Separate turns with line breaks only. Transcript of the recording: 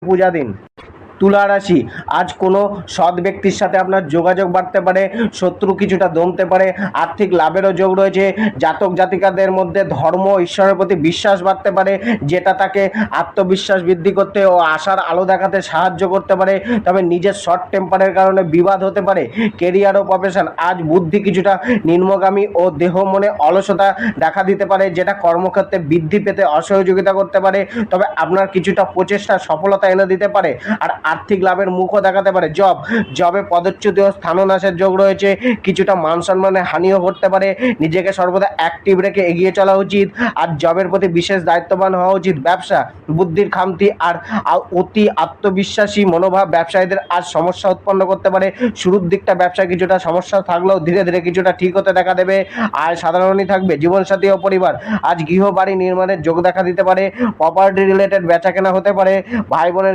পূজা দিন। তুলা রাশি, আজ কোনো সৎ ব্যক্তির সাথে আপনার যোগাযোগ বাড়তে পারে, শত্রু কিছুটা দমতে পারে, আর্থিক লাভেরও যোগ রয়েছে। জাতক জাতিকাদের মধ্যে ধর্ম ঈশ্বরের প্রতি বিশ্বাস বাড়তে পারে, যেটা তাকে আত্মবিশ্বাস বৃদ্ধি করতে ও আশার আলো দেখাতে সাহায্য করতে পারে। তবে নিজের শর্ট টেম্পারের কারণে বিবাদ হতে পারে। কেরিয়ার ও প্রফেশন, আজ বুদ্ধি কিছুটা নিম্নগামী ও দেহ মনে অলসতা দেখা দিতে পারে, যেটা কর্মক্ষেত্রে বৃদ্ধি পেতে অসহযোগিতা করতে পারে। তবে আপনার কিছুটা প্রচেষ্টা সফলতা এনে দিতে পারে। আর আর্থিক লাভের মুখও দেখাতে পারে। জবে পদচ্যুতি ও স্থাননাশের যোগ রয়েছে, কিছুটা মান সম্মানের হানিও ঘটতে পারে। নিজেকে সর্বদা অ্যাক্টিভ রেখে এগিয়ে চলা উচিত, আর জবের প্রতি বিশেষ দায়িত্ববান হওয়া উচিত। ব্যবসা, বুদ্ধির খামতি আর অতি আত্মবিশ্বাসী মনোভাব ব্যবসায়ীদের আজ সমস্যা উৎপন্ন করতে পারে। শুরুর দিকটা ব্যবসায় কিছুটা সমস্যা থাকলেও ধীরে ধীরে কিছুটা ঠিক হতে দেখা দেবে। আর সাধারণই থাকবে। জীবনসাথী ও পরিবার, আজ গৃহ বাড়ি নির্মাণের যোগ দেখা দিতে পারে। প্রপার্টি রিলেটেড বেচাকেনা হতে পারে। ভাই বোনের